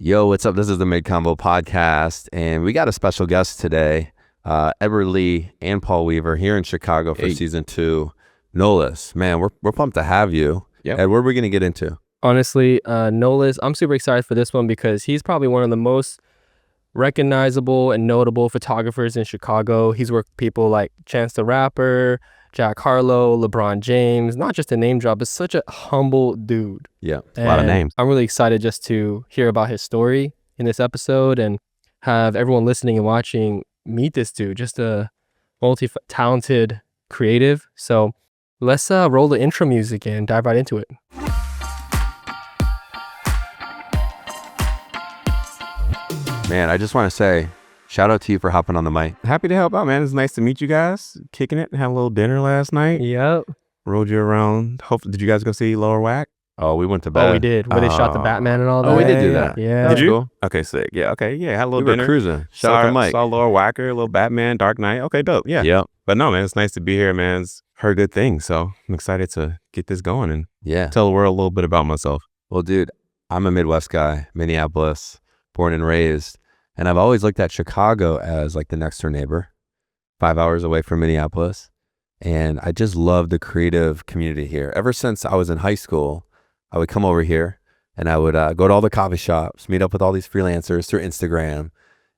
Yo, what's up? This is the MIDCONVO podcast, and we got a special guest today, Edward Lee and Paul Weaver here in Chicago for season 2. Nolis, man, we're pumped to have you. Yep. Ed, what are we gonna get into? Honestly, Nolis, I'm super excited for this one because he's probably one of the most recognizable and notable photographers in Chicago. He's worked with people like Chance the Rapper, Jack Harlow, Lebron James. Not just a name drop, but such a humble dude. Yeah, a lot of names. I'm really excited just to hear about his story in this episode and have everyone listening and watching meet this dude. Just a multi-talented creative. So let's roll the intro music and dive right into it. man, I just want to say shout out to you for hopping on the mic. Happy to help out, man. It's nice to meet you guys. Kicking it, had a little dinner last night. Yep. Rode you around. Did you guys go see Lower Whack? Oh, we went to bed. Oh, we did. Where they shot the Batman and all that. Oh, we did do that. Yeah. Did you? Cool. Okay, sick. Yeah, okay. Yeah, had a little We were dinner. cruising. Shout out to Mike. Saw Lower Whacker, a little Batman, Dark Knight. Okay, dope. Yeah. Yep. But no, man, it's nice to be here, man. It's heard good things. So I'm excited to get this going and Yeah. tell the world a little bit about myself. Well, dude, I'm a Midwest guy, Minneapolis, born and raised. And I've always looked at Chicago as like the next door neighbor, 5 hours away from Minneapolis. And I just love the creative community here. Ever since I was in high school, I would come over here and I would go to all the coffee shops, meet up with all these freelancers through Instagram.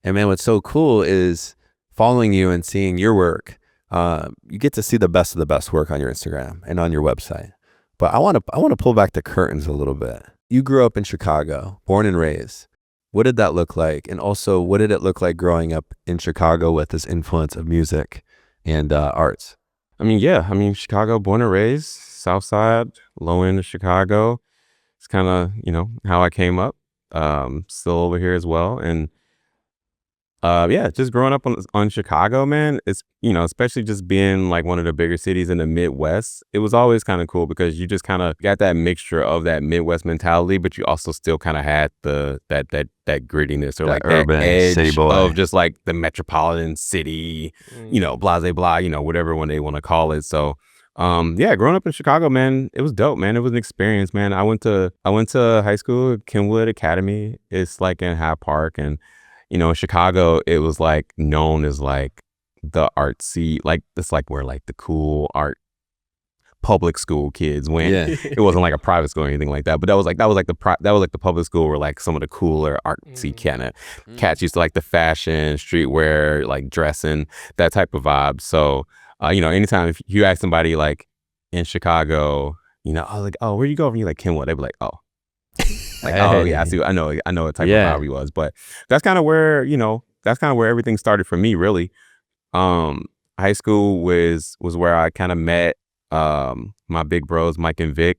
And man, what's so cool is following you and seeing your work. You get to see the best of the best work on your Instagram and on your website. But I want to pull back the curtains a little bit. You grew up in Chicago, born and raised. What did that look like? And also, what did it look like growing up in Chicago with this influence of music and arts? Chicago, born and raised, South Side, low end of Chicago. It's kind of, how I came up. Still over here as well. And just growing up on Chicago, man, it's, especially just being like one of the bigger cities in the Midwest, it was always kind of cool because you just kind of got that mixture of that Midwest mentality, but you also still kind of had that grittiness or That like urban that edge city boy. of just like the metropolitan city, blase blah, whatever one they want to call it. So growing up in Chicago, man, it was dope, man. It was an experience, man. I went to high school at Kenwood Academy. It's like in Hyde Park, and in Chicago, it was like known as like the artsy, like it's like where like the cool art public school kids went. Yeah. It wasn't like a private school or anything like that, but that was like the public school where like some of the cooler artsy kind of cats used to like the fashion, streetwear, like dressing, that type of vibe. So anytime if you ask somebody like in Chicago, I was like, oh, where you go? And you're like Kenwood, they'd be like, oh. Like, oh yeah, I know what type of vibe he was, but that's kind of where everything started for me, really. High school was where I kind of met my big bros, Mike and Vic.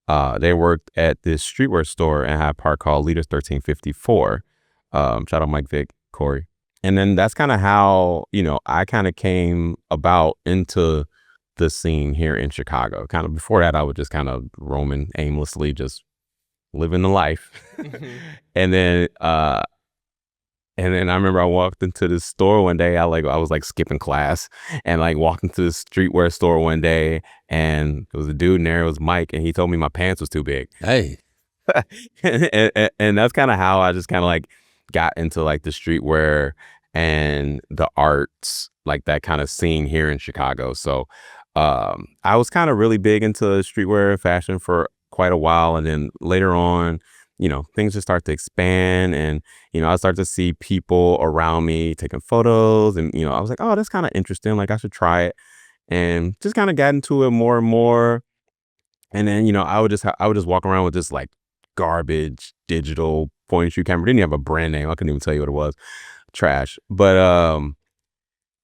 They worked at this streetwear store in Hyde Park called Leaders 1354. Shout out Mike, Vic, Corey. And then that's kind of how I kind of came about into the scene here in Chicago. Kind of before that, I was just kind of roaming aimlessly, just living the life. And then I remember I walked into the store one day. I was like skipping class and like walked into the streetwear store one day, and there was a dude in there. It was Mike, and he told me my pants was too big. Hey. and that's kind of how I just kind of like got into like the streetwear and the arts, like that kind of scene here in Chicago. So I was kind of really big into streetwear and fashion for quite a while, and then later on, things just start to expand, and I start to see people around me taking photos, and I was like, oh, that's kind of interesting, like I should try it, and just kind of got into it more and more. And then I would just walk around with this like garbage digital point and shoot camera. Didn't even have a brand name. I couldn't even tell you what it was. Trash. But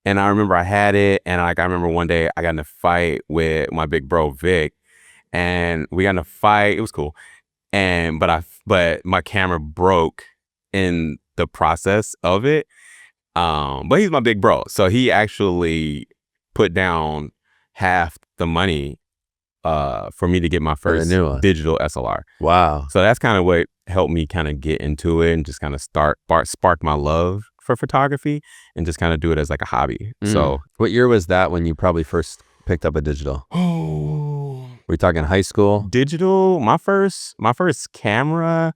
and I remember I had it, and like I remember one day I got in a fight with my big bro Vic. And we got in a fight. It was cool. But my camera broke in the process of it. But he's my big bro. So he actually put down half the money for me to get my first digital SLR. Wow. So that's kind of what helped me kind of get into it and just kind of spark my love for photography and just kind of do it as like a hobby. So what year was that when you probably first picked up a digital? We're talking high school? Digital, my first camera,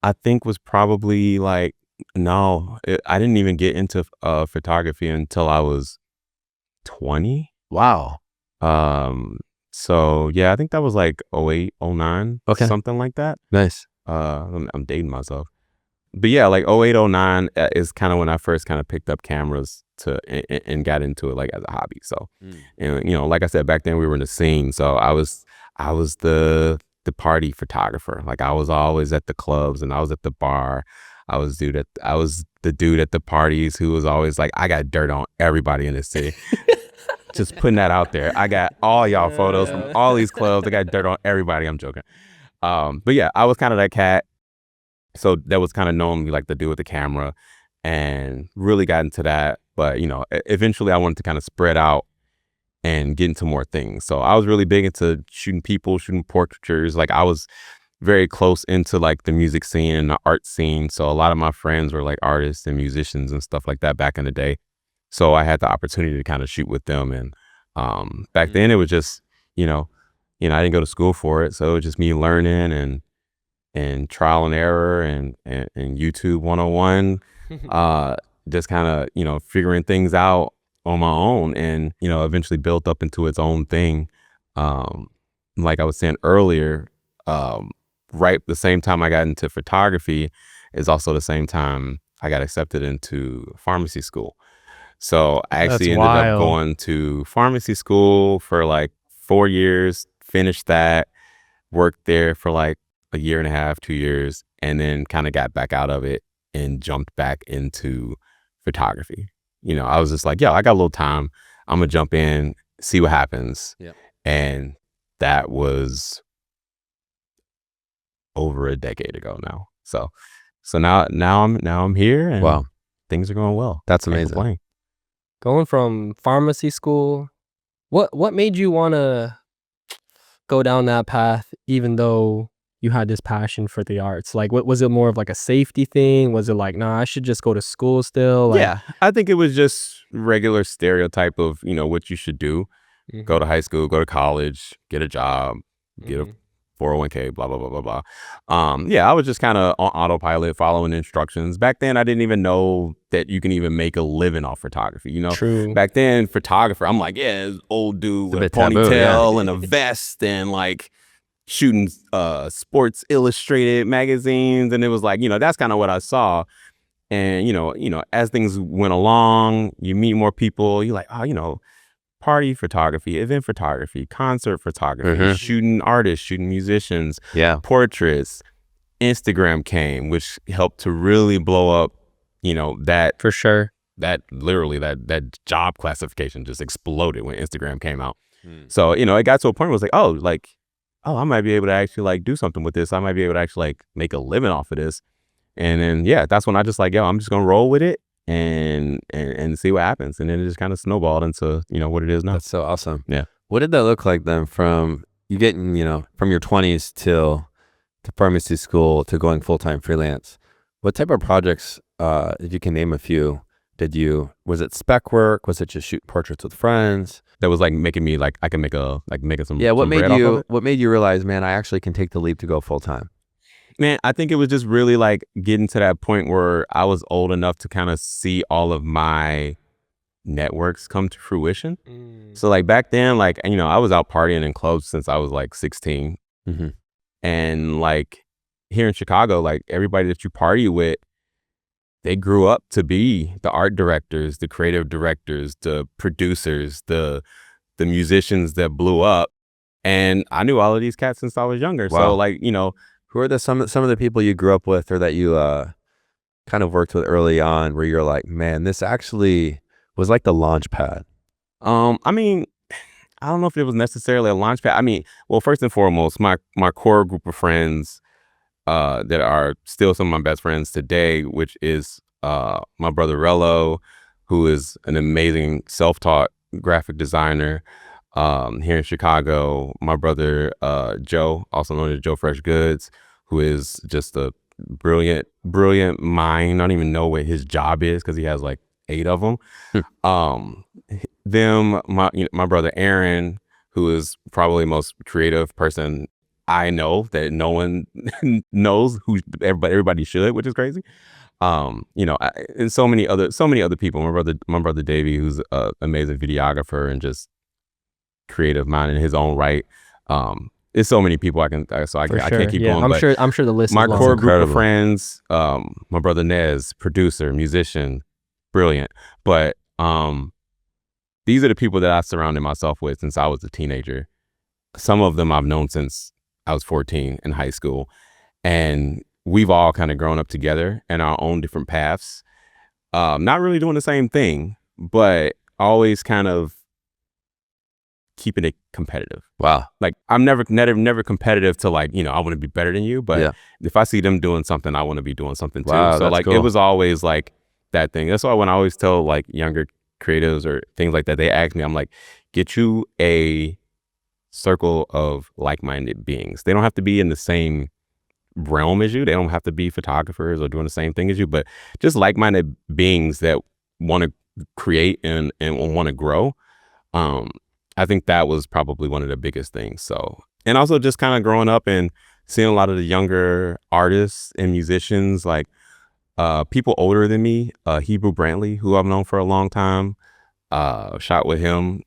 I think was probably like, no, I didn't even get into photography until I was 20. Wow. So yeah, I think that was like 08, 09, Okay. something like that. Nice. I'm dating myself. But yeah, like 08, 09 is kind of when I first kind of picked up cameras and got into it like as a hobby. So, and you know, like I said, back then we were in the scene. So I was the party photographer. Like I was always at the clubs and I was at the bar. I was the dude at the parties who was always like, I got dirt on everybody in the city. Just putting that out there. I got all y'all photos from all these clubs. I got dirt on everybody. I'm joking. But yeah, I was kind of that cat. So that was kind of knowing me like the dude with the camera, and really got into that. But you know, eventually I wanted to kind of spread out and get into more things. So I was really big into shooting people, shooting portraitures. Like I was very close into like the music scene and the art scene. So a lot of my friends were like artists and musicians and stuff like that back in the day. So I had the opportunity to kind of shoot with them. And back then it was just, you know, I didn't go to school for it. So it was just me learning and trial and error and YouTube 101, just kind of, you know, figuring things out on my own, and, you know, eventually built up into its own thing. Like I was saying earlier, right the same time I got into photography is also the same time I got accepted into pharmacy school. So I actually ended up going to pharmacy school for like 4 years, finished that, worked there for like a year and a half, 2 years, and then kind of got back out of it and jumped back into photography. You know, I was just like, yo, I got a little time. I'm gonna jump in, see what happens. Yeah. And that was over a decade ago now. So now I'm here, and Wow. things are going well. That's Can't amazing. complain. Going from pharmacy school, what made you want to go down that path, even though you had this passion for the arts? Like, what was it, more of like a safety thing? Was it like, nah, I should just go to school still? Like, Yeah, I think it was just regular stereotype of, you know, what you should do. Go to high school, go to college, get a job, get a 401k, blah, blah, blah, blah, blah. Yeah, I was just kind of on autopilot, following instructions. Back then, I didn't even know that you can even make a living off photography. You know, True. back then, photographer, I'm like, yeah, this old dude with a bit taboo, ponytail and a vest and like shooting Sports Illustrated magazines. And it was like, you know, that's kind of what I saw. And, you know, as things went along, you meet more people. You're like, oh, you know, party photography, event photography, concert photography, shooting artists, shooting musicians, portraits. Instagram came, which helped to really blow up, you know, that For sure. that literally that job classification just exploded when Instagram came out. So, you know, it got to a point where it was like, oh, I might be able to actually like do something with this. I might be able to actually like make a living off of this. And then, yeah, that's when I just like, yo, I'm just going to roll with it and see what happens. And then it just kind of snowballed into, you know, what it is now. That's so awesome. Yeah. What did that look like then, from you getting, you know, from your 20s till to pharmacy school to going full-time freelance? What type of projects, if you can name a few, was it spec work? Was it just shoot portraits with friends? That was like making me like, I can make some What some made bread off of it. what made you realize, man, I actually can take the leap to go full-time? Man, I think it was just really like getting to that point where I was old enough to kind of see all of my networks come to fruition. So like back then, like, you know, I was out partying in clubs since I was like 16. And like here in Chicago, like everybody that you party with, they grew up to be the art directors, the creative directors, the producers, the musicians that blew up. And I knew all of these cats since I was younger. Wow. So like, you know, Who are some of the people you grew up with, or that you kind of worked with early on, where you're like, man, this actually was like the launch pad? I mean, I don't know if it was necessarily a launch pad. I mean, well, first and foremost, my core group of friends that are still some of my best friends today, which is my brother Rello, who is an amazing self-taught graphic designer here in Chicago. My brother Joe, also known as Joe Fresh Goods, who is just a brilliant mind. I don't even know what his job is because he has like 8 of them. My brother Aaron, who is probably the most creative person I know that no one knows who, but everybody should, which is crazy. You know, and so many other people. My brother Davey, who's an amazing videographer and just creative mind in his own right. There's so many people I can't keep going. I'm sure the list my is long. core group of Incredible. friends, my brother Nez, producer, musician, brilliant. But these are the people that I surrounded myself with since I was a teenager. Some of them I've known since I was 14 in high school, and we've all kind of grown up together in our own different paths. Not really doing the same thing, but always kind of keeping it competitive. Wow. Like I'm never competitive to like, you know, I want to be better than you, but if I see them doing something, I want to be doing something too. Wow, So that's like cool. it was always like that thing. That's why when I always tell like younger creatives or things like that, they ask me, I'm like, get you a circle of like-minded beings. They don't have to be in the same realm as you. They don't have to be photographers or doing the same thing as you, but just like-minded beings that want to create and want to grow. I think that was probably one of the biggest things. So, and also just kind of growing up and seeing a lot of the younger artists and musicians, like people older than me, Hebrew Brantley, who I've known for a long time, shot with him.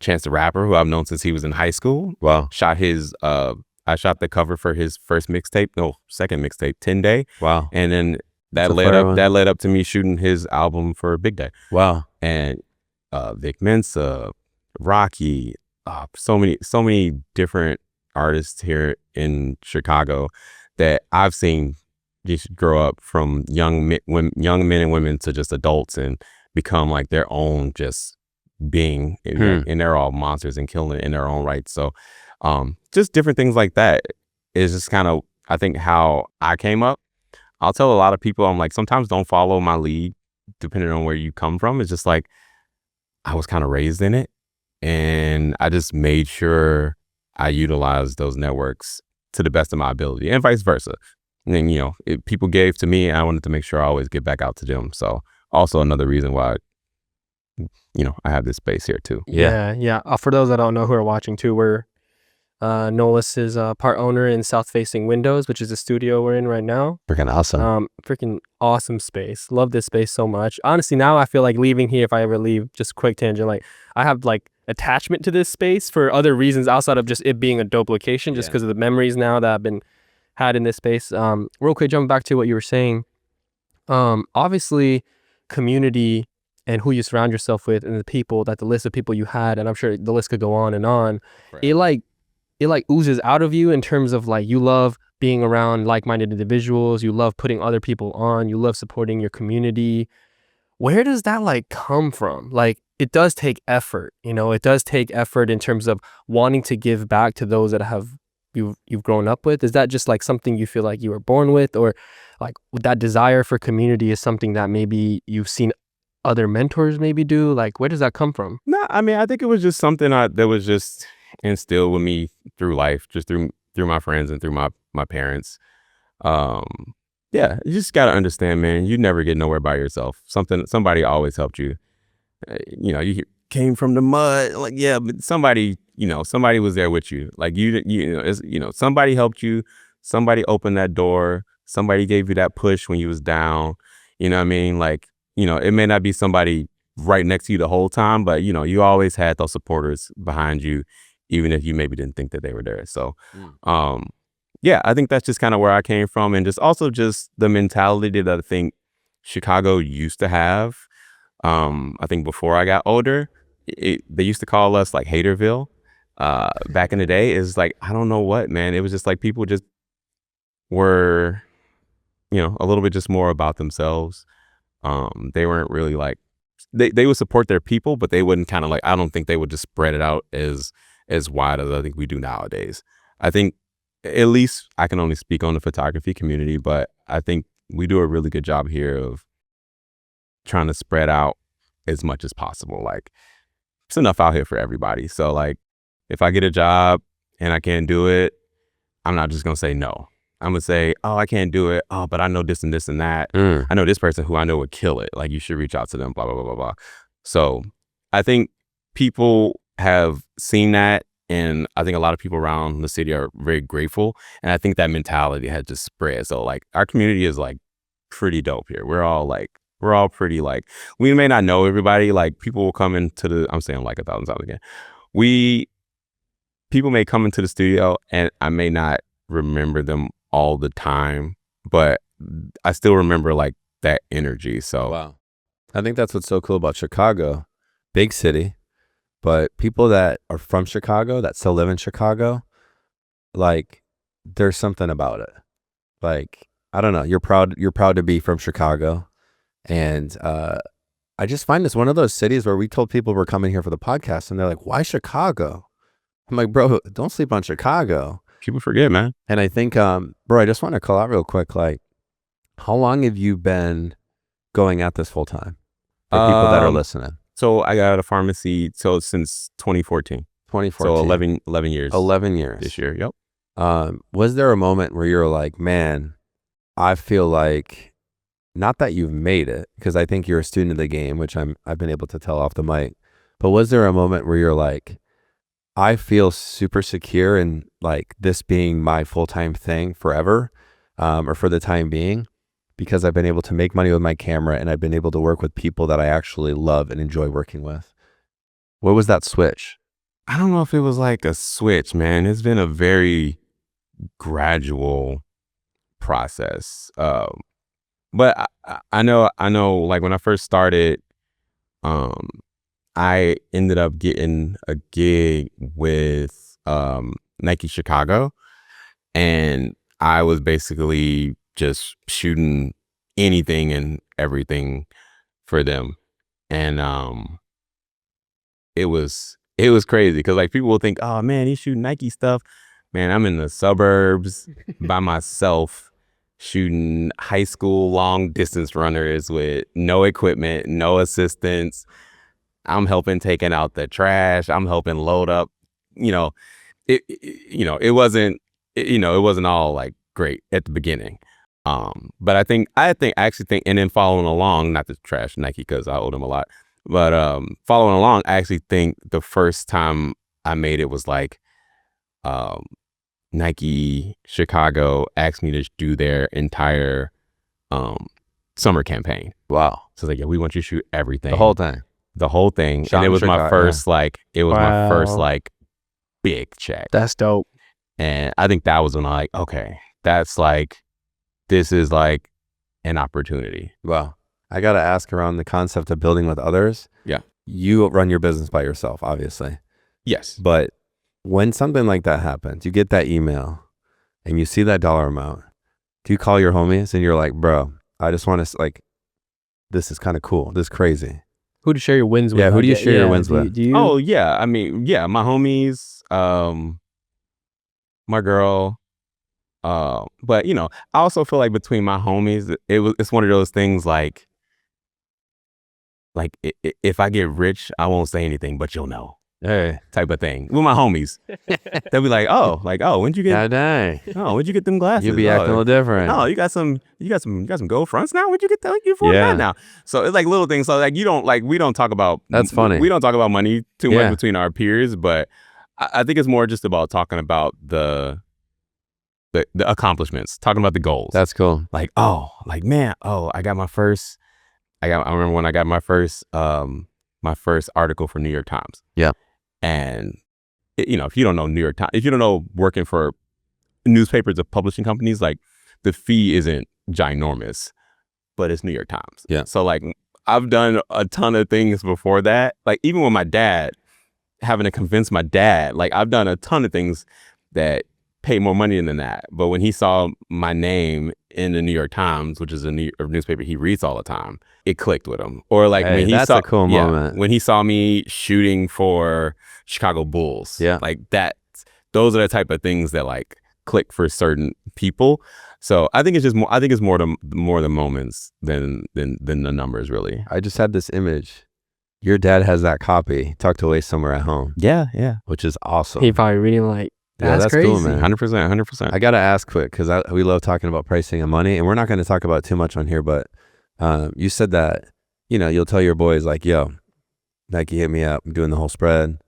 Chance the Rapper, who I've known since he was in high school. Wow. I shot the cover for his second mixtape, 10 Day. Wow. And then That's a fire one. that led up to me shooting his album for Big Day. Wow. And Vic Mensa, Rocky, so many different artists here in Chicago that I've seen just grow up from young men and women to just adults and become like their own just being, and they're all monsters and killing it in their own right. So just different things like that is just kind of, I think, how I came up. I'll tell a lot of people, I'm like, sometimes don't follow my lead depending on where you come from. It's just like I was kind of raised in it, and I just made sure I utilized those networks to the best of my ability, and vice versa. And then, you know, if people gave to me, I wanted to make sure I always give back out to them. So also another reason why, you know, I have this space here too. Yeah. For those that don't know who are watching too, we're Nolis is part owner in South Facing Windows, which is the studio we're in right now. Freaking awesome. Freaking awesome space. Love this space so much. Honestly, now I feel like leaving here, if I ever leave, just quick tangent, like I have like attachment to this space for other reasons outside of just it being a dope location, just because of the memories now that I've been had in this space. Real quick, jumping back to what you were saying. Obviously, community and who you surround yourself with and the list of people you had, and I'm sure the list could go on and on. Right. It like oozes out of you in terms of like you love being around like-minded individuals, you love putting other people on, you love supporting your community. Where does that like come from? Like it does take effort, you know, it does take effort in terms of wanting to give back to those that you've grown up with. Is that just like something you feel like you were born with, or like that desire for community is something that maybe you've seen other mentors maybe do? Like where does that come from? No, I mean, I think it was just something that was just instilled with me through life, just through my friends and through my parents. Yeah, you just gotta understand, man, you never get nowhere by yourself. Somebody always helped you. You know, you came from the mud, like, yeah, but somebody was there with you. Like somebody helped you, somebody opened that door, somebody gave you that push when you was down. You know what I mean? Like, you know, it may not be somebody right next to you the whole time, but you know, you always had those supporters behind you, even if you maybe didn't think that they were there. So, yeah, I think that's just kind of where I came from, and just also just the mentality that I think Chicago used to have. I think before I got older, they used to call us like Haterville. Back in the day, is like, I don't know what, man. It was just like people just were, you know, a little bit just more about themselves. They weren't really like, they would support their people, but they wouldn't kind of like, I don't think they would just spread it out as wide as I think we do nowadays. I think, at least I can only speak on the photography community, but I think we do a really good job here of trying to spread out as much as possible. Like, it's enough out here for everybody. So like, if I get a job and I can't do it, I'm not just gonna say no. I'm gonna say, oh, I can't do it. Oh, but I know this and this and that. I know this person who I know would kill it. Like, you should reach out to them, blah, blah, blah, blah, blah. So I think people have seen that and I think a lot of people around the city are very grateful. And I think that mentality has just spread. So like our community is like pretty dope here. We're all pretty like, we may not know everybody. Like people will come into I'm saying like 1,000 times again. People may come into the studio and I may not remember them all the time, but I still remember like that energy. So Wow. I think that's what's so cool about Chicago. Big city, but people that are from Chicago that still live in Chicago, like there's something about it. Like, I don't know, you're proud to be from Chicago. And I just find this one of those cities where we told people we're coming here for the podcast and they're like, why Chicago? I'm like, bro, don't sleep on Chicago. people forget, man. And I think, bro, I just want to call out real quick, like, how long have you been going at this full time for people that are listening? So I got out of pharmacy since 2014. 2014. So 11 years. 11 years. This year, yep. Was there a moment where you're like, man, I feel like, not that you've made it, because I think you're a student of the game, which I've been able to tell off the mic, but was there a moment where you're like, I feel super secure in like this being my full-time thing forever, or for the time being, because I've been able to make money with my camera and I've been able to work with people that I actually love and enjoy working with? What was that switch? I don't know if it was like a switch, man. It's been a very gradual process. But I know like when I first started, I ended up getting a gig with Nike Chicago, and I was basically just shooting anything and everything for them. And it was crazy because like people will think, oh man, he's shooting Nike stuff. Man, I'm in the suburbs by myself shooting high school long distance runners with no equipment, no assistance. I'm helping taking out the trash. I'm helping load up. It wasn't all like great at the beginning. But I actually think, and then following along, not to trash Nike because I owe them a lot, but following along, I actually think the first time I made it was like Nike Chicago asked me to do their entire summer campaign. Wow. So it's like, yeah, we want you to shoot everything. The whole thing. And it was my first my first like big check. That's dope. And I think that was when I like, okay, that's like, this is like an opportunity. Wow. I got to ask around the concept of building with others. Yeah. You run your business by yourself, obviously. Yes. But when something like that happens, you get that email and you see that dollar amount, do you call your homies and you're like, bro, I just want to, like, this is kind of cool. This is crazy. Who do you share your wins with? Yeah, who do you share your wins with? Do you? Oh, yeah. I mean, yeah, my homies, my girl. But, I also feel like between my homies, it's one of those things like if I get rich, I won't say anything, but you'll know. Hey, type of thing with my homies. They'll be like, when'd you get when'd you get them glasses? You'll be acting a little different. Oh, you got some gold fronts now? Where'd you get that? You for that now? So it's like little things. So like we don't talk about, that's funny. We don't talk about money too much between our peers, but I think it's more just about talking about the accomplishments, talking about the goals. That's cool. Like, I remember when I got my first article for New York Times. Yeah. And if you don't know New York Times, if you don't know working for newspapers or publishing companies, like the fee isn't ginormous, but it's New York Times. Yeah. So like I've done a ton of things before that. Like even with my dad, having to convince my dad, like I've done a ton of things that pay more money than that. But when he saw my name in the New York Times, which is a newspaper he reads all the time, it clicked with him. Or like when he that's saw a cool moment. When he saw me shooting for Chicago Bulls. Yeah. Like that, those are the type of things that like click for certain people. So I think it's just more. I think it's more the moments than the numbers, really. I just had this image. Your dad has that copy tucked away somewhere at home. Yeah. Which is awesome. He probably reading like, that's crazy. Cool, man. 100%. I got to ask quick because we love talking about pricing and money, and we're not going to talk about too much on here, but you said that, you'll tell your boys like, yo, Nike hit me up, I'm doing the whole spread.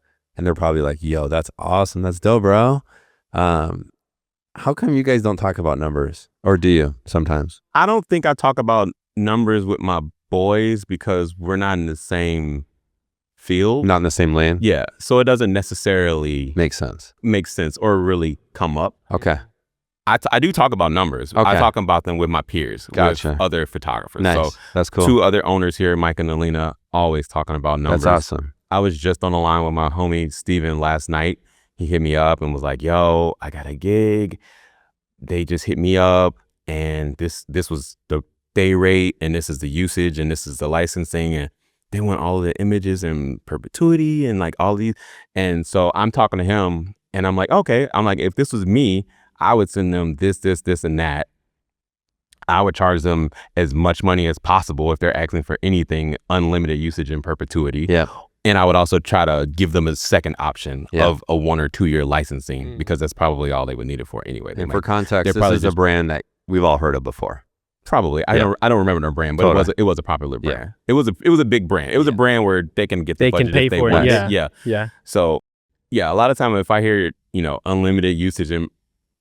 and they're probably like, yo, that's awesome, that's dope, bro. How come you guys don't talk about numbers, or do you sometimes? I don't think I talk about numbers with my boys because we're not in the same field. Not in the same lane? Yeah. So it doesn't necessarily Makes sense. make sense or really come up. Okay. I do talk about numbers. Okay. I talk about them with my peers, Gotcha. with other photographers. Nice. So That's cool. 2 other owners here, Mike and Alina, always talking about numbers. That's awesome. I was just on the line with my homie Steven last night. He hit me up and was like, yo, I got a gig. They just hit me up, and this was the day rate, and this is the usage, and this is the licensing, and they want all of the images in perpetuity and like all these. And so I'm talking to him, and I'm like, okay. I'm like, if this was me, I would send them this, and that. I would charge them as much money as possible if they're asking for anything, unlimited usage in perpetuity. Yeah. And I would also try to give them a second option Yeah. of a 1 or 2 year licensing, because that's probably all they would need it for anyway. They And might- for context, they're this probably is a just- brand that we've all heard of before. Probably. Yeah. I don't remember their brand, but Totally. it was a popular Yeah. brand. It was a big brand. It was a brand where they can get the They can budget pay if they for it, want. yeah. Yeah. So yeah, a lot of time if I hear, unlimited usage in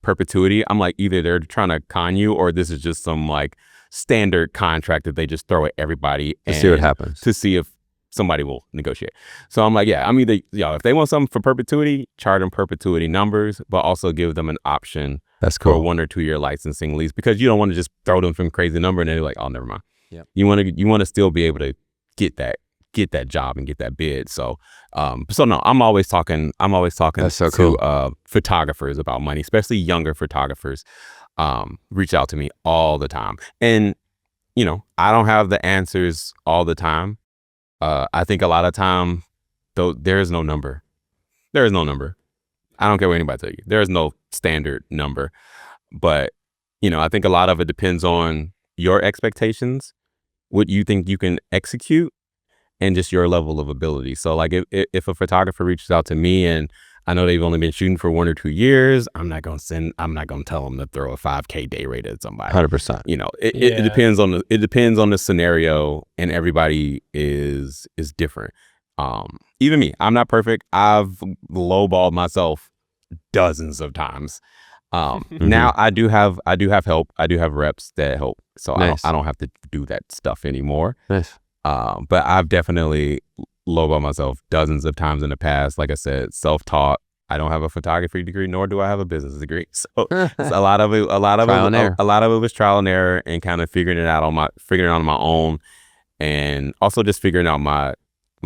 perpetuity, I'm like, either they're trying to con you, or this is just some like standard contract that they just throw at everybody To see what happens. to see if somebody will negotiate. So I'm like, yeah, I'm either, if they want something for perpetuity, charge them perpetuity numbers, but also give them an option That's for a cool. 1 or 2 year licensing lease, because you don't want to just throw them some crazy number and they're like, oh, never mind. Yep. You want to still be able to get that job and get that bid. So no, I'm always talking That's so to cool. photographers about money, especially younger photographers. Reach out to me all the time. And I don't have the answers all the time. I think a lot of time, though, there is no number. There is no number. I don't care what anybody tell you. There is no standard number. But, I think a lot of it depends on your expectations, what you think you can execute, and just your level of ability. So like if a photographer reaches out to me and I know they've only been shooting for 1 or 2 years, I'm not going to tell them to throw a 5K day rate at somebody. 100%. It depends on the scenario, and everybody is different. Even me, I'm not perfect. I've lowballed myself dozens of times. Now I do have help. I do have reps that help. So Nice. I don't have to do that stuff anymore. Nice. But I've definitely lowballed myself dozens of times in the past. Like I said, self-taught. I don't have a photography degree, nor do I have a business degree. So a lot of it was trial and error, and kind of figuring it out on my own, and also just figuring out my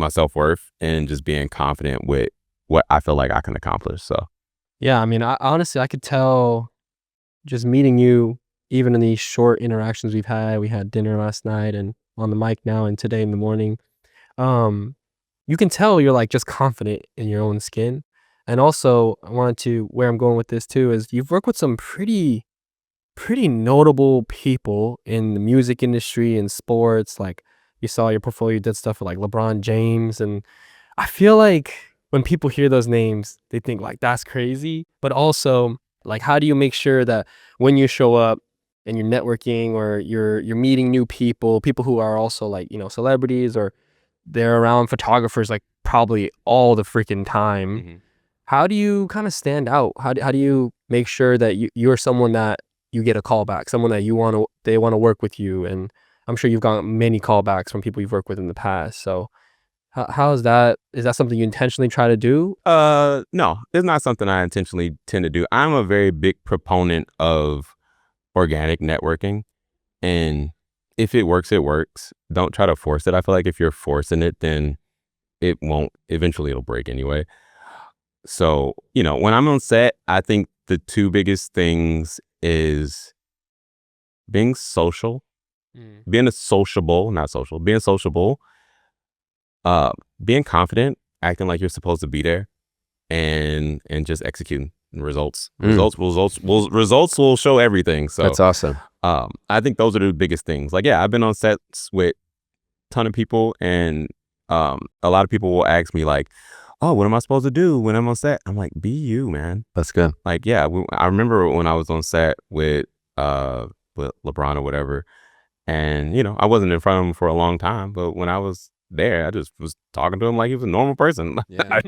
self-worth and just being confident with what I feel like I can accomplish. So Yeah, I mean, honestly, I could tell just meeting you, even in these short interactions we've had. We had dinner last night and on the mic now and today in the morning. You can tell you're like just confident in your own skin. And also, where I'm going with this too is you've worked with some pretty notable people in the music industry and sports. Like you saw your portfolio, you did stuff with like LeBron James. And I feel like when people hear those names, they think like that's crazy. But also, like, how do you make sure that when you show up and you're networking or you're meeting new people who are also like, celebrities, or they're around photographers like probably all the freaking time. Mhm. How do you kind of stand out? How do you make sure that you're someone that you get a call back, someone that they want to work with you? And I'm sure you've gotten many callbacks from people you've worked with in the past. So how is that? Is that something you intentionally try to do? No, it's not something I intentionally tend to do. I'm a very big proponent of organic networking, and if it works, it works. Don't try to force it. I feel like if you're forcing it, then it won't. Eventually, it'll break anyway. So, when I'm on set, I think the 2 biggest things is being social, being sociable, being confident, acting like you're supposed to be there, and just executing results. Results will show everything. So That's awesome. I think those are the biggest things. Like, yeah, I've been on sets with a ton of people, and a lot of people will ask me like, oh, what am I supposed to do when I'm on set? I'm like, be you, man. That's good. Like, yeah, I remember when I was on set with LeBron or whatever, and I wasn't in front of him for a long time, but when I was there. I just was talking to him like he was a normal person. Yeah.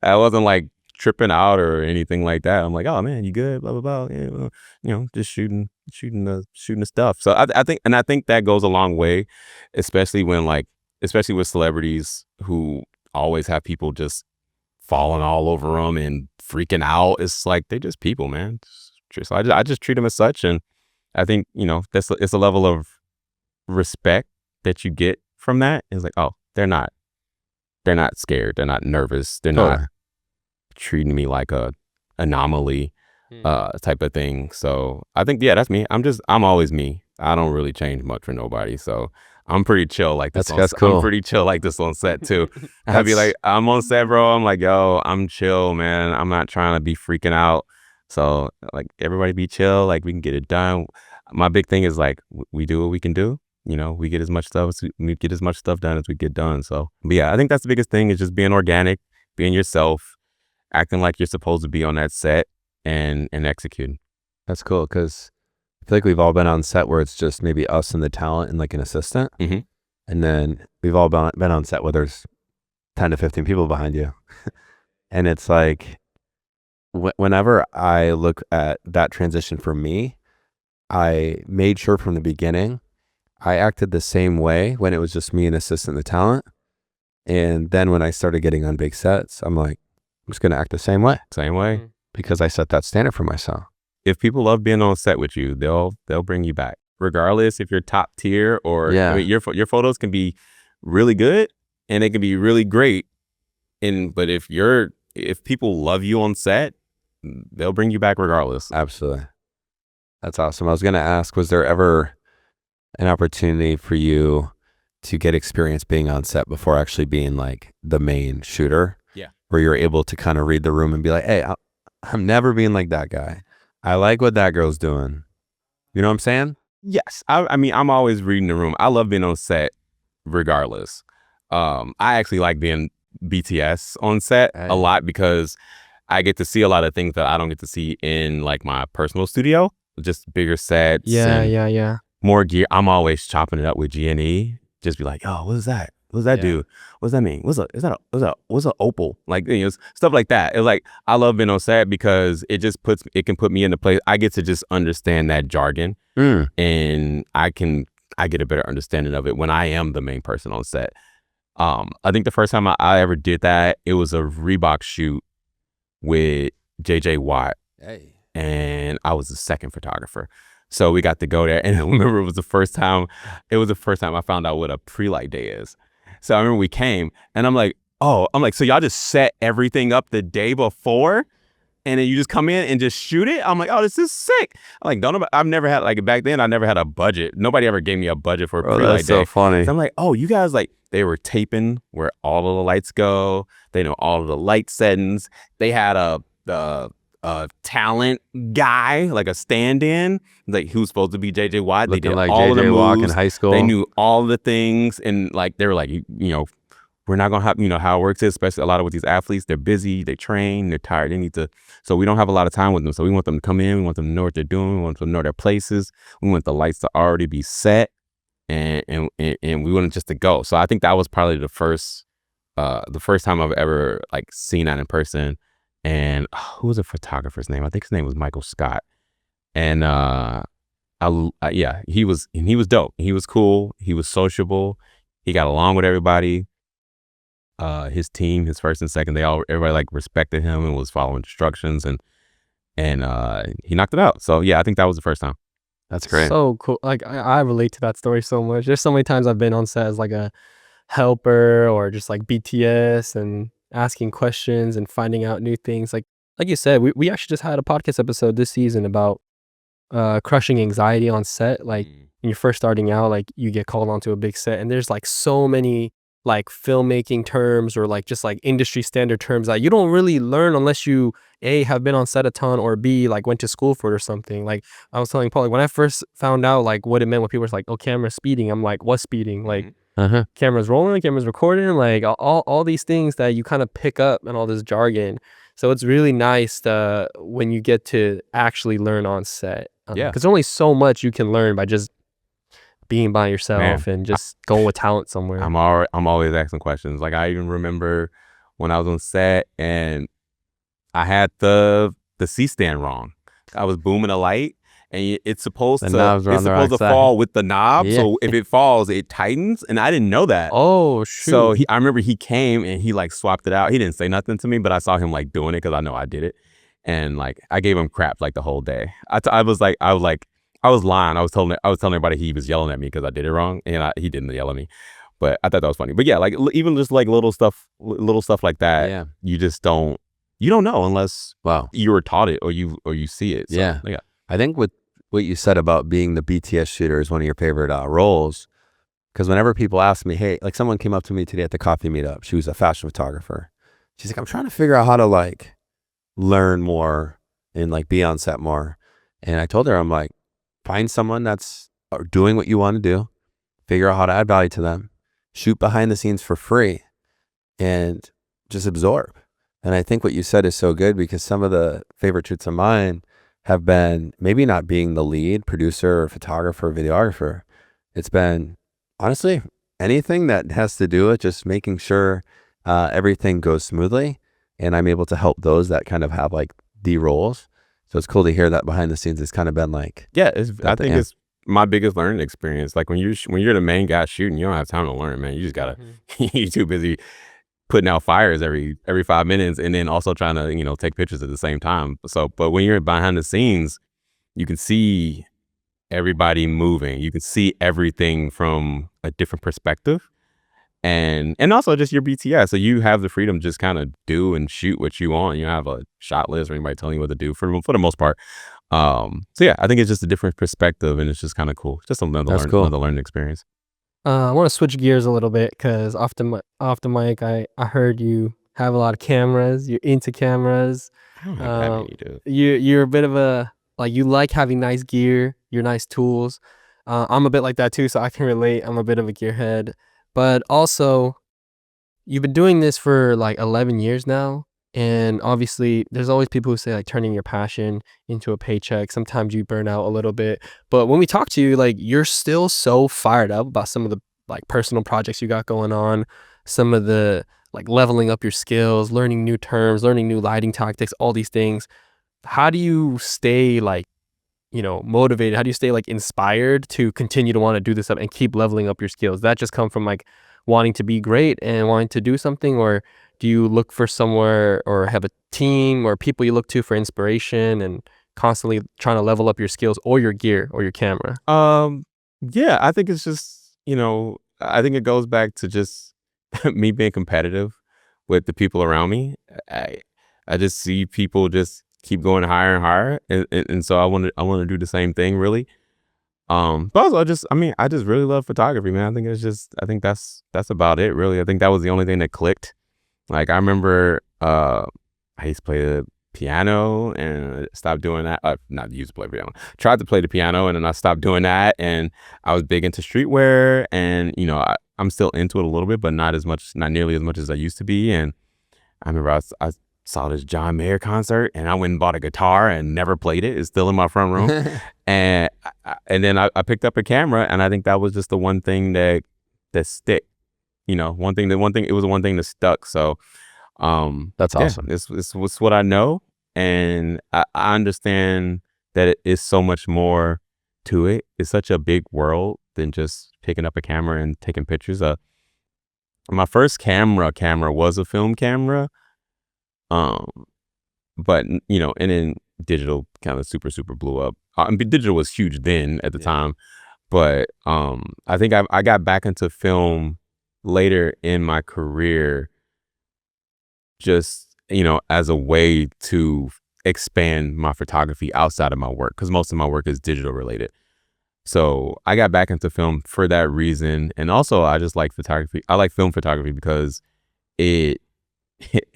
I wasn't like tripping out or anything like that. I'm like, oh man, you good? Blah blah blah. Yeah, well, just shooting the stuff. So I think that goes a long way, especially with celebrities who always have people just falling all over them and freaking out. It's like they're just people, man. So I just treat them as such, and I think it's a level of respect that you get from that. It's like, oh, they're not scared, they're not nervous, they're not treating me like a anomaly type of thing. So I think that's me. I'm always me. I don't really change much for nobody. So I'm pretty chill like this. That's cool. I'm pretty chill like this on set too. I'd be like, I'm on set, bro. I'm like, yo, I'm chill, man. I'm not trying to be freaking out. So like everybody be chill. Like we can get it done. My big thing is like we do what we can do. We get as much stuff done as we get done. So but yeah, I think that's the biggest thing is just being organic, being yourself, acting like you're supposed to be on that set and executing. That's cool because I feel like we've all been on set where it's just maybe us and the talent and like an assistant. Mm-hmm. And then we've all been on set where there's 10 to 15 people behind you. And it's like whenever I look at that transition for me, I made sure from the beginning I acted the same way when it was just me and assistant and the talent. And then when I started getting on big sets, I'm like, I'm just going to act the same way. Same way. Because I set that standard for myself. If people love being on set with you, they'll bring you back. Regardless if you're top tier or I mean, your photos can be really good and they can be really great. But if people love you on set, they'll bring you back regardless. Absolutely. That's awesome. I was going to ask, was there ever an opportunity for you to get experience being on set before actually being like the main shooter? Yeah. Where you're able to kind of read the room and be like, hey, I'm never being like that guy. I like what that girl's doing. You know what I'm saying? Yes. I mean, I'm always reading the room. I love being on set regardless. I actually like being BTS on set a lot because I get to see a lot of things that I don't get to see in like my personal studio. Just bigger sets. Yeah. More gear. I'm always chopping it up with G&E. Just be like, oh, what is that? What does that do? What does that mean? What's a opal? Like, stuff like that. It's like, I love being on set because it can put me in the place. I get to just understand that jargon and I get a better understanding of it when I am the main person on set. I think the first time I ever did that, it was a Reebok shoot with JJ Watt. Hey. And I was the second photographer. So we got to go there. And I remember it was the first time I found out what a pre-light day is. So I remember we came and I'm like, so y'all just set everything up the day before and then you just come in and just shoot it? I'm like, oh, this is sick. I'm like, I've never had, like back then, I never had a budget. Nobody ever gave me a budget for a pre-light day. That's so funny. So I'm like, oh, you guys, like, they were taping where all of the lights go. They know all of the light settings. They had a talent guy, like a stand-in, like who's supposed to be JJ Watt. Looking they did like all of the JJ Watt in moves. high school. They knew all the things, and like they were like, we're not gonna have, how it works is, especially a lot of with these athletes, they're busy, they train, they're tired, they need to, so we don't have a lot of time with them. So we want them to come in, we want them to know what they're doing, we want them to know their places, we want the lights to already be set, and we want it just to go. So I think that was probably the first time I've ever like seen that in person. And who was the photographer's name? I think his name was Michael Scott. And he was dope. He was cool. He was sociable. He got along with everybody. His team, his first and second, everybody like respected him and was following instructions, and he knocked it out. So yeah, I think that was the first time. That's great. So cool. Like I relate to that story so much. There's so many times I've been on set as like a helper or just like BTS and asking questions and finding out new things. Like you said, we actually just had a podcast episode this season about crushing anxiety on set. Like when you're first starting out, like you get called onto a big set and there's like so many like filmmaking terms or like just like industry standard terms that you don't really learn unless you A, have been on set a ton, or B, like went to school for it or something. Like I was telling Paul, like when I first found out like what it meant when people were like, oh, camera's speeding, I'm like, what's speeding? Like camera's rolling, camera's recording, like all these things that you kind of pick up and all this jargon. So it's really nice when you get to actually learn on set. Because there's only so much you can learn by just being by yourself and just going with talent somewhere? I'm always asking questions. Like I even remember when I was on set and I had the C-stand wrong. I was booming a light, and it's supposed to fall with the knob. Yeah. So if it falls, it tightens, and I didn't know that. Oh shoot! So I remember he came and he like swapped it out. He didn't say nothing to me, but I saw him like doing it because I know I did it, and like I gave him crap like the whole day. I was lying. I was telling everybody he was yelling at me because I did it wrong, and he didn't yell at me. But I thought that was funny. But yeah, like even just like little stuff like that. Yeah. You just don't know unless you were taught it or you see it. So, yeah. I think with what you said about being the BTS shooter is one of your favorite roles. Because whenever people ask me, hey, like someone came up to me today at the coffee meetup. She was a fashion photographer. She's like, I'm trying to figure out how to like learn more and like be on set more. And I told her, I'm like, find someone that's doing what you want to do, figure out how to add value to them, shoot behind the scenes for free, and just absorb. And I think what you said is so good because some of the favorite shoots of mine have been maybe not being the lead producer or photographer or videographer. It's been honestly anything that has to do with just making sure everything goes smoothly, and I'm able to help those that kind of have like D roles. So it's cool to hear that behind the scenes has kind of been like, I think it's my biggest learning experience. Like when you're the main guy shooting, you don't have time to learn, man. You just gotta you're too busy putting out fires every 5 minutes, and then also trying to take pictures at the same time. So but when you're behind the scenes, you can see everybody moving. You can see everything from a different perspective, and also just your BTS. So you have the freedom to just kind of do and shoot what you want. You don't have a shot list or anybody telling you what to do for the most part. So yeah, I think it's just a different perspective, and it's just kind of cool. Just another learning experience. I want to switch gears a little bit because off the mic, I heard you have a lot of cameras. You're into cameras. I don't have that many, dude. You're a bit of a you like having nice gear, your nice tools. I'm a bit like that too, so I can relate. I'm a bit of a gearhead, but also you've been doing this for like 11 years now. And obviously there's always people who say like turning your passion into a paycheck. Sometimes you burn out a little bit, but when we talk to you, like you're still so fired up about some of the like personal projects you got going on, some of the like leveling up your skills, learning new terms, learning new lighting tactics, all these things. How do you stay like, motivated? How do you stay like inspired to continue to want to do this stuff and keep leveling up your skills? That just come from like wanting to be great and wanting to do something, or do you look for somewhere or have a team or people you look to for inspiration and constantly trying to level up your skills or your gear or your camera? Yeah, I think it's just, I think it goes back to just me being competitive with the people around me. I just see people just keep going higher and higher, and so I want to do the same thing really. But also I just really love photography, man. I think that's about it really. I think that was the only thing that clicked. Like I remember I used to play the piano and stopped doing that. Not used to play piano. Tried to play the piano and then I stopped doing that. And I was big into streetwear, and I'm still into it a little bit, but not nearly as much as I used to be. And I remember I saw this John Mayer concert, and I went and bought a guitar and never played it. It's still in my front room. and then I picked up a camera, and I think that was just the one thing that stick. It was the one thing that stuck. So that's awesome. It's what I know, and I understand that it is so much more to it. It's such a big world than just picking up a camera and taking pictures. My first camera was a film camera, but and then digital kind of super blew up. Digital was huge then at the time, but I think I got back into film later in my career, just as a way to expand my photography outside of my work, because most of my work is digital related. So I got back into film for that reason, and also I just like photography. I like film photography because it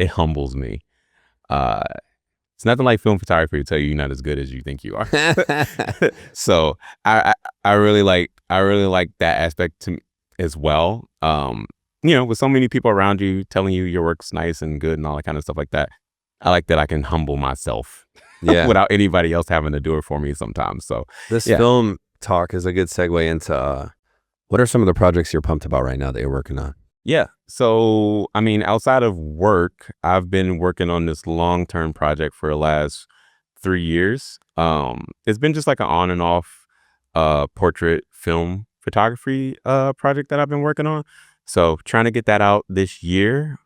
humbles me. It's nothing like film photography to tell you you're not as good as you think you are. So I really like that aspect to as well. With so many people around you telling you your work's nice and good and all that kind of stuff like that, I like that I can humble myself without anybody else having to do it for me sometimes. So this film talk is a good segue into What are some of the projects you're pumped about right now that you're working on? Yeah. So, I mean, outside of work, I've been working on this long-term project for the last 3 years. It's been just like an on and off portrait film photography project that I've been working on. So, trying to get that out this year.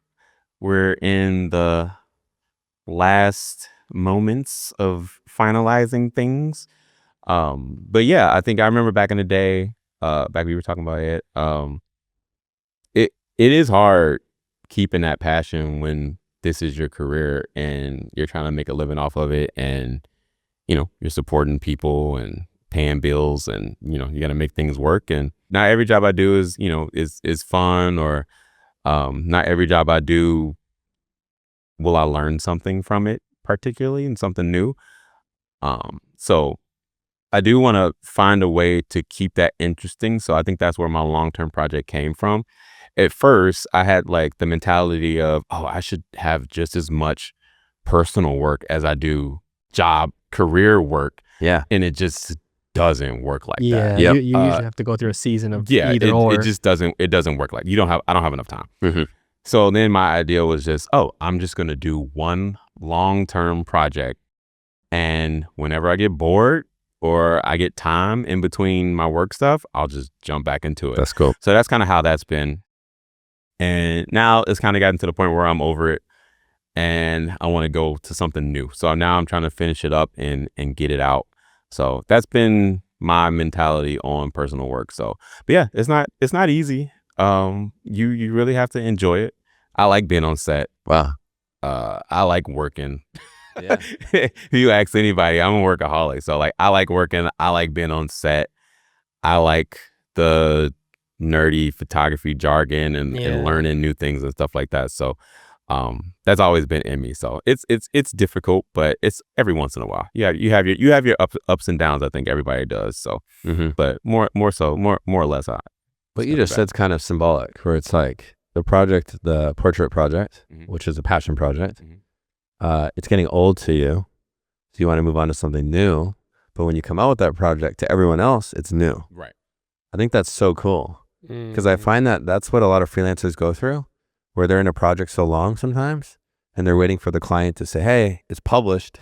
We're in the last moments of finalizing things. But yeah, I think I remember back in the day, back we were talking about it. It is hard keeping that passion when this is your career and you're trying to make a living off of it, and you're supporting people and paying bills, and you got to make things work. And not every job I do is fun, or not every job I do will I learn something from it particularly, and something new. So I do want to find a way to keep that interesting. So I think that's where my long-term project came from. At first, I had like the mentality of, oh, I should have just as much personal work as I do career work. Yeah. And it just doesn't work like Yeah, that. you usually have to go through a season of either or. It just doesn't work like I don't have enough time. Mm-hmm. So then my idea was just, oh, I'm just going to do one long-term project. And whenever I get bored or I get time in between my work stuff, I'll just jump back into it. That's cool. So that's kind of how that's been. And now it's kind of gotten to the point where I'm over it and I want to go to something new. So now I'm trying to finish it up and get it out. So that's been my mentality on personal work. So, but yeah, it's not easy. You really have to enjoy it. I like being on set. Wow. I like working. Yeah. If you ask anybody, I'm a workaholic. So like, I like working. I like being on set. I like the nerdy photography jargon and learning new things and stuff like that. So that's always been in me. So it's difficult, but it's every once in a while. Yeah, you have your ups and downs. I think everybody does. So, but more or less. What you just said's kind of symbolic, where it's like the portrait project, which is a passion project. It's getting old to you, so you want to move on to something new. But when you come out with that project to everyone else, it's new. Right. I think that's so cool, because I find that that's what a lot of freelancers go through, where they're in a project so long sometimes, and they're waiting for the client to say, hey, it's published.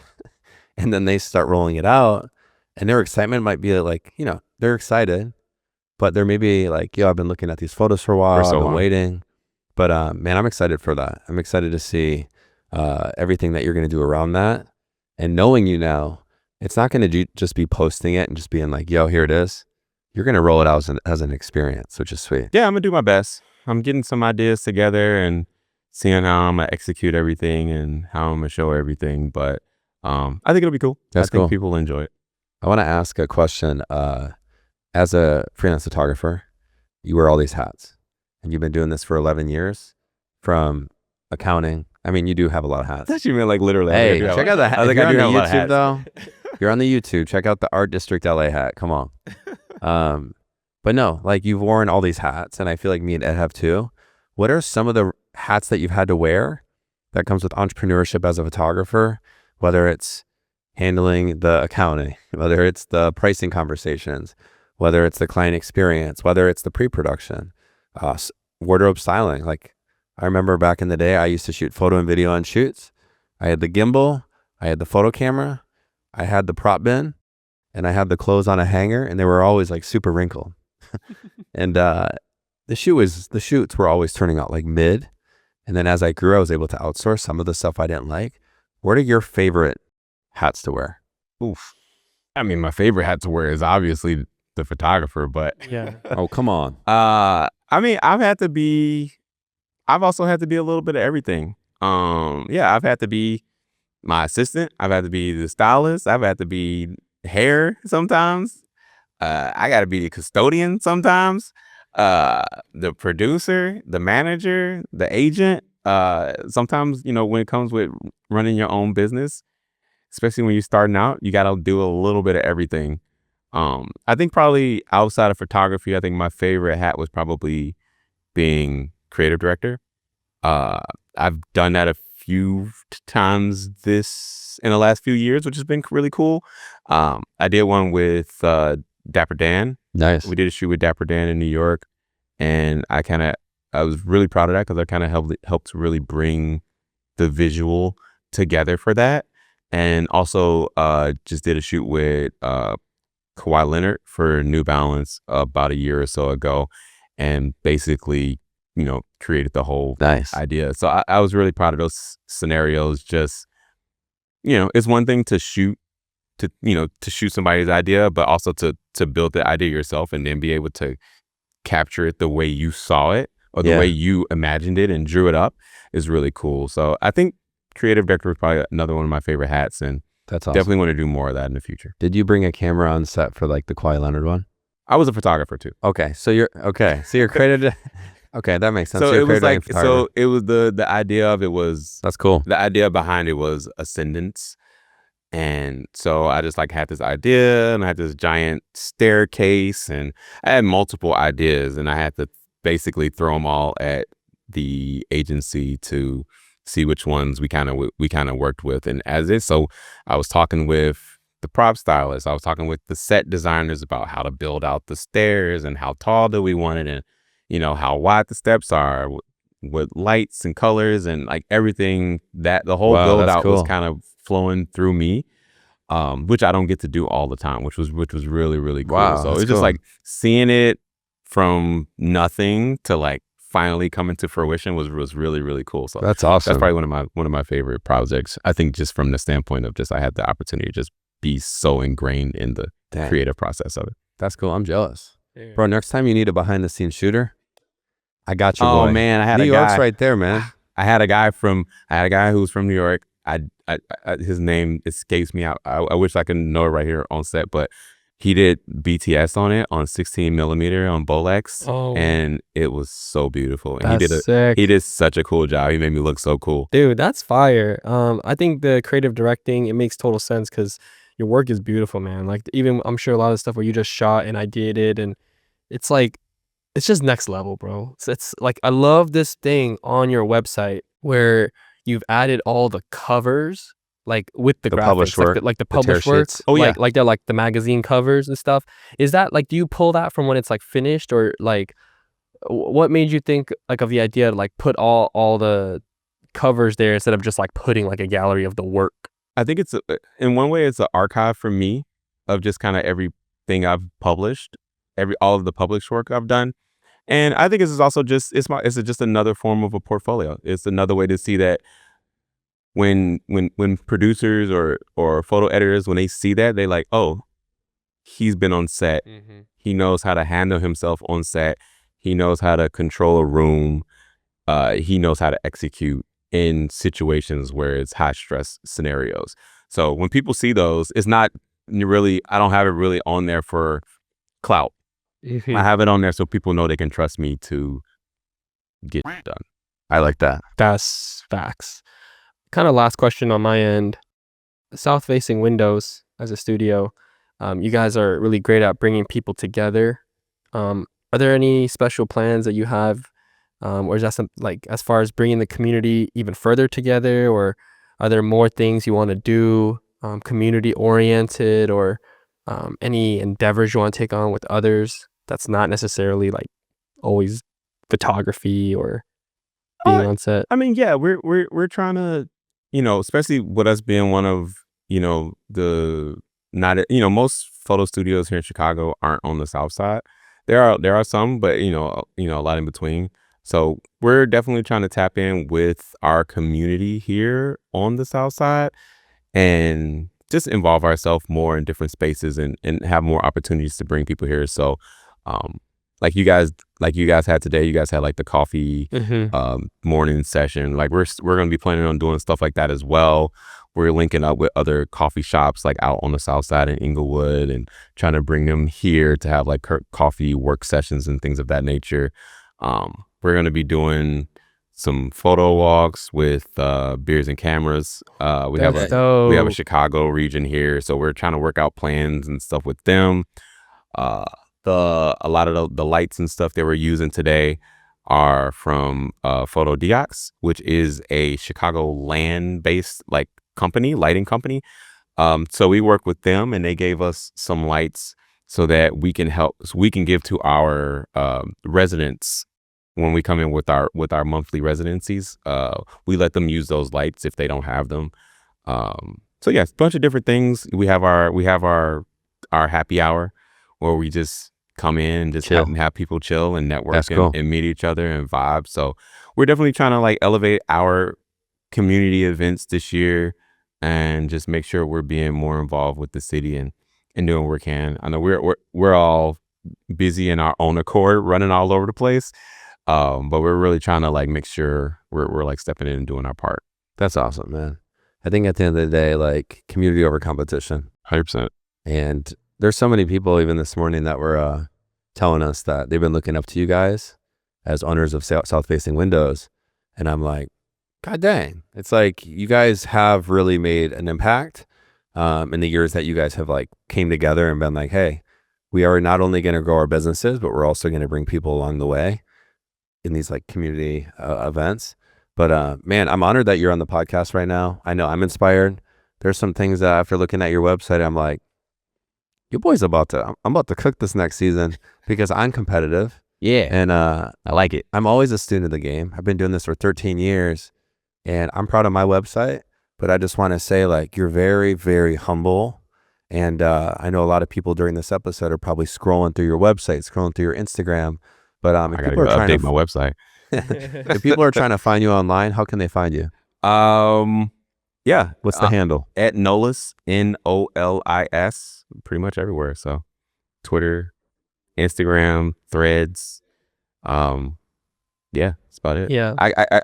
And then they start rolling it out, and their excitement might be like, they're excited, but they're maybe like, yo, I've been looking at these photos for a while. I've been waiting. But man, I'm excited for that. I'm excited to see everything that you're going to do around that. And knowing you now, it's not going to just be posting it and just being like, yo, here it is. You're going to roll it out as an experience, which is sweet. Yeah, I'm going to do my best. I'm getting some ideas together and seeing how I'm going to execute everything and how I'm going to show everything. But I think it'll be cool. I think people will enjoy it. I want to ask a question. As a freelance photographer, you wear all these hats, and you've been doing this for 11 years, from accounting. I mean, you do have a lot of hats. I thought you meant like literally. Hey, check out the hat. If you're on the YouTube, though, if you're on the YouTube, check out the Art District LA hat. Come on. But no, like, you've worn all these hats, and I feel like me and Ed have too. What are some of the hats that you've had to wear that comes with entrepreneurship as a photographer, whether it's handling the accounting, whether it's the pricing conversations, whether it's the client experience, whether it's the pre-production, wardrobe styling. Like, I remember back in the day, I used to shoot photo and video on shoots. I had the gimbal, I had the photo camera, I had the prop bin, and I had the clothes on a hanger, and they were always like super wrinkled. And the shoots were always turning out like mid. And then as I grew, I was able to outsource some of the stuff I didn't like. What are your favorite hats to wear? Oof. I mean, my favorite hat to wear is obviously the photographer, but Yeah. Oh, come on. I mean, I've also had to be a little bit of everything. I've had to be my assistant. I've had to be the stylist. I've had to be hair sometimes. I got to be the custodian sometimes. The producer, the manager, the agent. Sometimes, when it comes with running your own business, especially when you're starting out, you got to do a little bit of everything. I think probably outside of photography, I think my favorite hat was probably being creative director. I've done that a few times in the last few years, which has been really cool. I did one with Dapper Dan. Nice. We did a shoot with Dapper Dan in New York, and I was really proud of that because I kind of helped really bring the visual together for that. And also just did a shoot with Kawhi Leonard for New Balance about a year or so ago, and basically, created the whole Nice. idea. So I was really proud of those scenarios. Just, it's one thing to shoot somebody's idea, but also to build the idea yourself and then be able to capture it the way you saw it or the way you imagined it and drew it up is really cool. So I think creative director is probably another one of my favorite hats, and that's awesome. Definitely want to do more of that in the future. Did you bring a camera on set for like the Kawhi Leonard one? I was a photographer too. Okay, so you're created. Okay, that makes sense. So it was the idea of it was, that's cool. The idea behind it was ascendance. And so I just had this idea, and I had this giant staircase, and I had multiple ideas, and I had to basically throw them all at the agency to see which ones we kind of worked with. And so I was talking with the prop stylist, I was talking with the set designers about how to build out the stairs and how tall do we want it, and how wide the steps are, with lights and colors and everything. That the whole build out was kind of flowing through me, which I don't get to do all the time, which was really, really cool. Wow, so it's just seeing it from nothing to finally coming to fruition was really, really cool. So that's awesome. That's probably one of my favorite projects. I think just from the standpoint of just I had the opportunity to just be so ingrained in the creative process of it. That's cool. I'm jealous. Bro, next time you need a behind the scenes shooter, I got you. Oh boy. man, I had New a York's guy right there, man. I had a guy who was from New York. His name escapes me. I wish I could know it right here on set, but he did BTS on it on 16 millimeter on Bolex, and it was so beautiful. And sick. He did such a cool job. He made me look so cool. Dude, that's fire. I think the creative directing, it makes total sense because your work is beautiful, man. Even I'm sure a lot of stuff where you just shot and I did it, and it's it's just next level, bro. So it's I love this thing on your website where you've added all the covers, with the graphics, published work, the published work. sheets. Oh yeah, they're the magazine covers and stuff. Is that do you pull that from when it's finished, or what made you think of the idea to put all the covers there instead of just putting a gallery of the work? I think it's in one way it's an archive for me of just kind of everything I've published, all of the published work I've done. And I think this is also just it's just another form of a portfolio. It's another way to see that when producers or photo editors, when they see that, they oh, he's been on set. Mm-hmm. He knows how to handle himself on set. He knows how to control a room. He knows how to execute in situations where it's high stress scenarios. So when people see those, it's not really, I don't have it really on there for clout. I have it on there so people know they can trust me to get it done. I like that. That's facts. Kind of last question on my end. South-facing windows as a studio, you guys are really great at bringing people together. Are there any special plans that you have, or is that something as far as bringing the community even further together, or are there more things you want to do, community-oriented, or any endeavors you want to take on with others? That's not necessarily always photography or being on set. I mean, yeah, we're trying to, especially with us being one of, most photo studios here in Chicago aren't on the South Side. There are some, but a lot in between. So we're definitely trying to tap in with our community here on the South Side and just involve ourselves more in different spaces and have more opportunities to bring people here. So like you guys had today, you guys had the coffee morning session. We're gonna be planning on doing stuff like that as well. We're linking up with other coffee shops out on the South Side in Inglewood and trying to bring them here to have coffee work sessions and things of that nature. We're gonna be doing some photo walks with beers and cameras. We have a Chicago region here, so we're trying to work out plans and stuff with them. A lot of the lights and stuff that we're using today are from Photo Diox, which is a Chicago land-based lighting company. So we work with them, and they gave us some lights so that we can give to our residents when we come in with our monthly residencies. We let them use those lights if they don't have them. So yeah, it's a bunch of different things. We have our happy hour where we just come in and just have people chill and network and meet each other and vibe. So we're definitely trying to like elevate our community events this year and just make sure we're being more involved with the city and doing what we can. I know we're all busy in our own accord, running all over the place, but we're really trying to like make sure we're like stepping in and doing our part. That's awesome, man. I think at the end of the day, like community over competition. 100%. And there's so many people even this morning that were telling us that they've been looking up to you guys as owners of south-facing windows. And I'm like, God dang, it's like you guys have really made an impact in the years that you guys have like came together and been like, hey, we are not only going to grow our businesses, but we're also going to bring people along the way in these like community events. But man, I'm honored that you're on the podcast right now. I know I'm inspired. There's some things that after looking at your website, I'm like, your boy's I'm about to cook this next season because I'm competitive. Yeah. And I like it. I'm always a student of the game. I've been doing this for 13 years and I'm proud of my website, but I just want to say like, you're very, very humble. And I know a lot of people during this episode are probably scrolling through your website, scrolling through your Instagram. But I gotta go update my website. If people are trying to find you online, how can they find you? Yeah. What's the handle? At Nolis, Nolis, pretty much everywhere. So Twitter, Instagram, Threads. Yeah, that's about it. Yeah.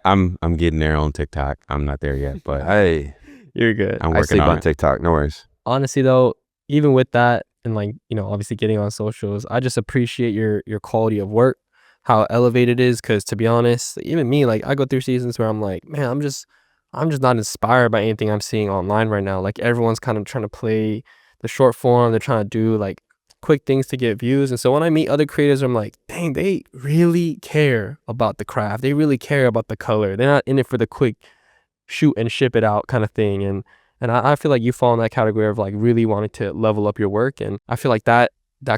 I'm getting there on TikTok. I'm not there yet, but Hey, You're good. I'm I working sleep on on it. TikTok. No worries. Honestly though, even with that and like, you know, obviously getting on socials, I just appreciate your quality of work, how elevated it is. Cause to be honest, even me, like I go through seasons where I'm like, man, I'm just not inspired by anything I'm seeing online right now. Like everyone's kind of trying to play the short form. They're trying to do like quick things to get views. And so when I meet other creators, I'm like, dang, they really care about the craft. They really care about the color. They're not in it for the quick shoot and ship it out kind of thing. And I feel like you fall in that category of like really wanting to level up your work. And I feel like that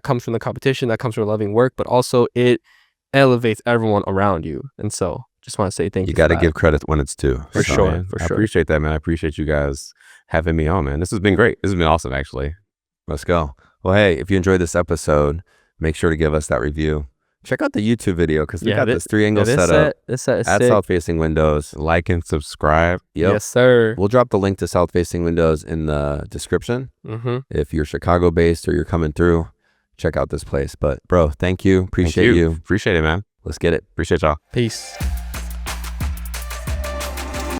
comes from the competition, that comes from loving work, but also it elevates everyone around you. And so just want to say thank you. You got to give credit when it's due. For sure. Man, For I sure. appreciate that, man. I appreciate you guys having me on, man. This has been great. This has been awesome, actually. Let's go. Well, hey, if you enjoyed this episode, make sure to give us that review. Check out the YouTube video because we got this 3-angle setup This set is at sick. South-Facing Windows. Like and subscribe. Yep. Yes, sir. We'll drop the link to South-Facing Windows in the description. If you're Chicago-based or you're coming through, check out this place. But bro, thank you. Appreciate you. Appreciate it, man. Let's get it. Appreciate y'all. Peace.